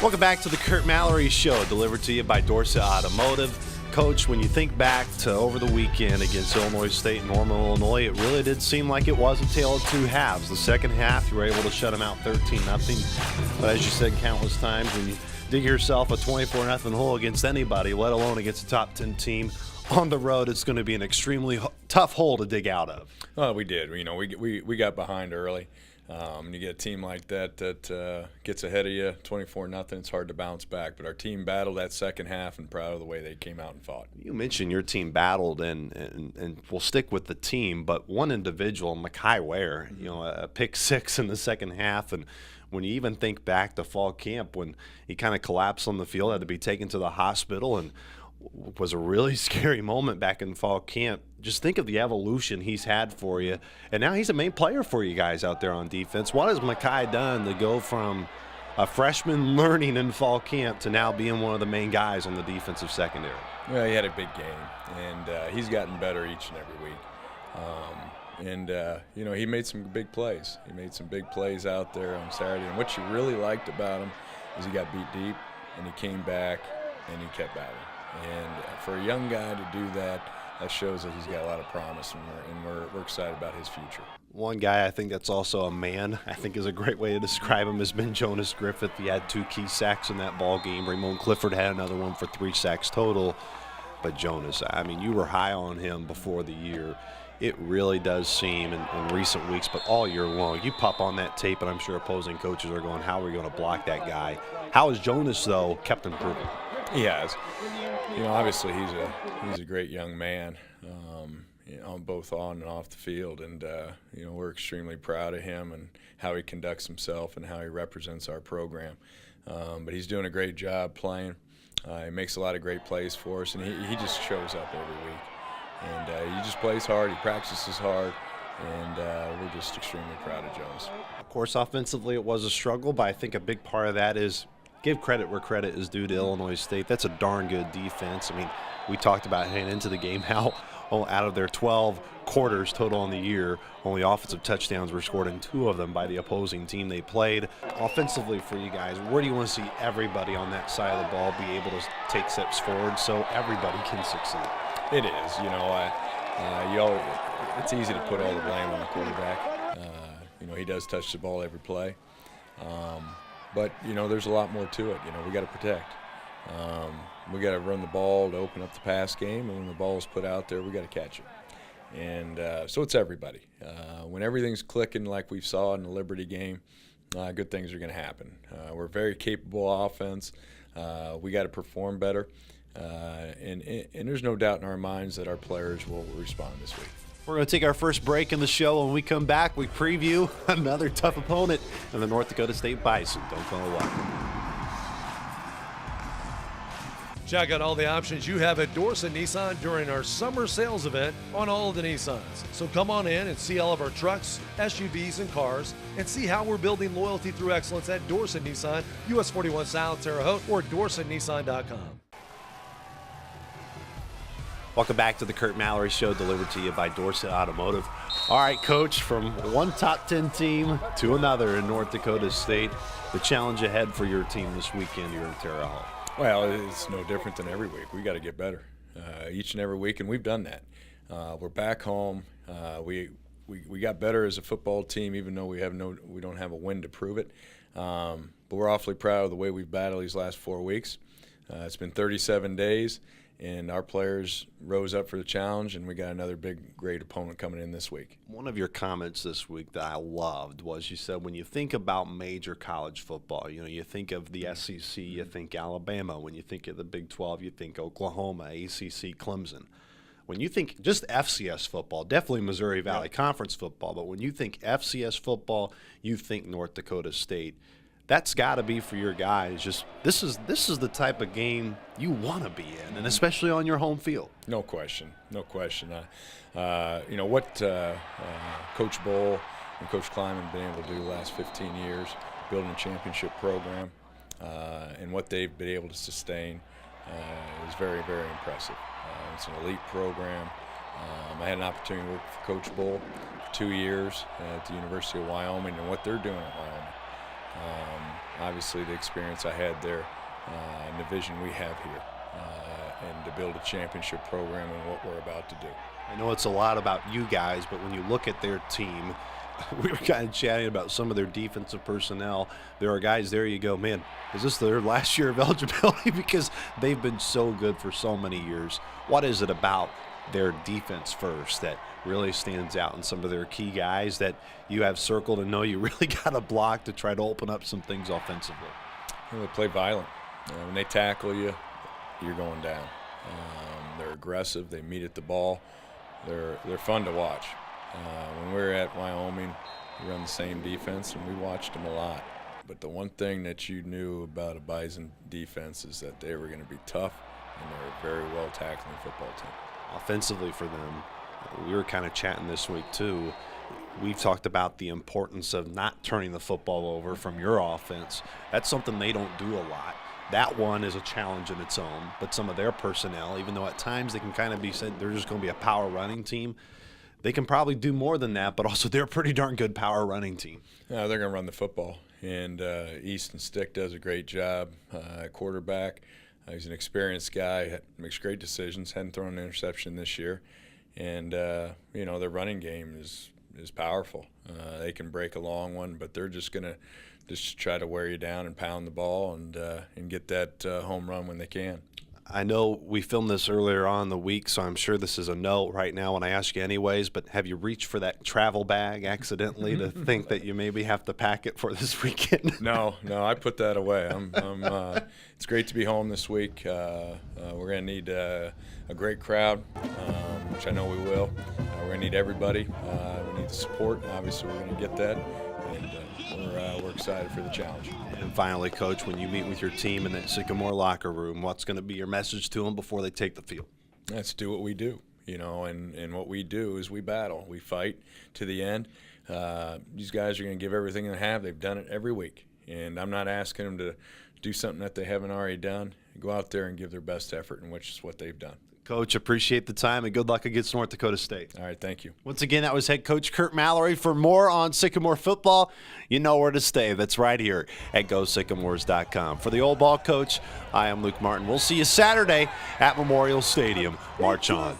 Welcome back to the Curt Mallory Show, delivered to you by Dorset Automotive. Coach, when you think back to over the weekend against Illinois State and Normal, Illinois, it really did seem like it was a tale of two halves. The second half, you were able to shut them out 13-0. But as you said countless times, when you dig yourself a 24-0 hole against anybody, let alone against a top 10 team on the road, it's going to be an extremely tough hole to dig out of. Oh, we did. You know, we got behind early. You get a team like that gets ahead of you, 24-0, it's hard to bounce back. But our team battled that second half, and proud of the way they came out and fought. You mentioned your team battled, and we'll stick with the team, but one individual, Mekhi Ware, you know, a pick six in the second half. And when you even think back to fall camp when he kind of collapsed on the field, had to be taken to the hospital, and was a really scary moment back in fall camp. Just think of the evolution he's had for you, and now he's a main player for you guys out there on defense. What has Mekhi done to go from a freshman learning in fall camp to now being one of the main guys on the defensive secondary? Well, he had a big game, and he's gotten better each and every week. You know, he made some big plays. He made some big plays out there on Saturday, and what you really liked about him is he got beat deep, and he came back, and he kept battling. And for a young guy to do that, that shows that he's got a lot of promise, and we're excited about his future. One guy I think that's also a man, I think is a great way to describe him, has been Jonas Griffith. He had 2 key sacks in that ball game. Ramon Clifford had another one for 3 sacks total. But Jonas, I mean, you were high on him before the year. It really does seem in recent weeks, but all year long, you pop on that tape, and I'm sure opposing coaches are going, how are we going to block that guy? How has Jonas, though, kept improving? He has. You know, obviously he's a great young man, you know, both on and off the field, and you know, we're extremely proud of him and how he conducts himself and how he represents our program. But he's doing a great job playing. He makes a lot of great plays for us, and he just shows up every week. And he just plays hard. He practices hard. And we're just extremely proud of Jones. Of course, offensively it was a struggle, but I think a big part of that is give credit where credit is due to Illinois State. That's a darn good defense. I mean, we talked about heading into the game how out of their 12 quarters total on the year, only offensive touchdowns were scored in 2 of them by the opposing team they played. Offensively for you guys, where do you want to see everybody on that side of the ball be able to take steps forward so everybody can succeed? It is. You know, it's easy to put all the blame on the quarterback. You know, he does touch the ball every play. But, you know, there's a lot more to it. You know, we got to protect. We got to run the ball to open up the pass game, and when the ball is put out there, we got to catch it. And so it's everybody. When everything's clicking like we saw in the Liberty game, good things are going to happen. We're a very capable offense. We got to perform better. And there's no doubt in our minds that our players will respond this week. We're going to take our first break in the show. When we come back, we preview another tough opponent in the North Dakota State Bison. Don't go away. Check out all the options you have at Dorset Nissan during our summer sales event on all of the Nissans. So come on in and see all of our trucks, SUVs, and cars, and see how we're building loyalty through excellence at Dorset Nissan, US 41 South, Terre Haute, or DorsetNissan.com. Welcome back to the Curt Mallory Show, delivered to you by Dorset Automotive. All right, Coach, from one top 10 team to another in North Dakota State, the challenge ahead for your team this weekend here in Terre Haute. Well, it's no different than every week. We got to get better each and every week, and we've done that. We're back home. We got better as a football team, even though we don't have a win to prove it. But we're awfully proud of the way we've battled these last 4 weeks. It's been 37 days. And our players rose up for the challenge, and we got another big, great opponent coming in this week. One of your comments this week that I loved was you said when you think about major college football, you know, you think of the SEC, you think Alabama. When you think of the Big 12, you think Oklahoma, ACC, Clemson. When you think just FCS football, definitely Missouri Valley Conference football, but when you think FCS football, you think North Dakota State. That's got to be for your guys. Just this is the type of game you want to be in, and especially on your home field. No question, no question. You know what Coach Bowl and Coach Kleiman have been able to do the last 15 years, building a championship program, and what they've been able to sustain is very, very impressive. It's an elite program. I had an opportunity to work for Coach Bowl for 2 years at the University of Wyoming, and what they're doing at Wyoming Obviously, the experience I had there and the vision we have here, and to build a championship program and what we're about to do. I know it's a lot about you guys, but when you look at their team, we were kind of chatting about some of their defensive personnel. There are guys there you go, man, is this their last year of eligibility? Because they've been so good for so many years. What is it about their defense first that really stands out in some of their key guys that you have circled and know you really got to block to try to open up some things offensively? Well, they play violent. When they tackle you, you're going down. They're aggressive. They meet at the ball. They're fun to watch. When we were at Wyoming, we run the same defense, and we watched them a lot. But the one thing that you knew about a Bison defense is that they were going to be tough, and they're a very well-tackling football team. Offensively for them, we were kind of chatting this week too. We've talked about the importance of not turning the football over from your offense. That's something they don't do a lot. That one is a challenge in its own, but some of their personnel, even though at times they can kind of be said they're just going to be a power running team, they can probably do more than that, but also they're a pretty darn good power running team. They're going to run the football, and Easton Stick does a great job at quarterback. He's an experienced guy, makes great decisions, hadn't thrown an interception this year. And, their running game is powerful. They can break a long one, but they're just going to try to wear you down and pound the ball and get that home run when they can. I know we filmed this earlier on in the week, so I'm sure this is a no right now when I ask you anyways, but have you reached for that travel bag accidentally to think that you maybe have to pack it for this weekend? No, I put that away. It's great to be home this week. We're going to need a great crowd, which I know we will. We're going to need everybody. We need the support. Obviously, we're going to get that, and we're excited for the challenge. And finally, Coach, when you meet with your team in that Sycamore locker room, what's going to be your message to them before they take the field? Let's do what we do, and what we do is we battle. We fight to the end. These guys are going to give everything they have. They've done it every week, and I'm not asking them to do something that they haven't already done. Go out there and give their best effort, and which is what they've done. Coach, appreciate the time, and good luck against North Dakota State. All right, thank you. Once again, that was head coach Curt Mallory. For more on Sycamore football, you know where to stay. That's right here at GoSycamores.com. For the old ball coach, I am Luke Martin. We'll see you Saturday at Memorial Stadium. March on.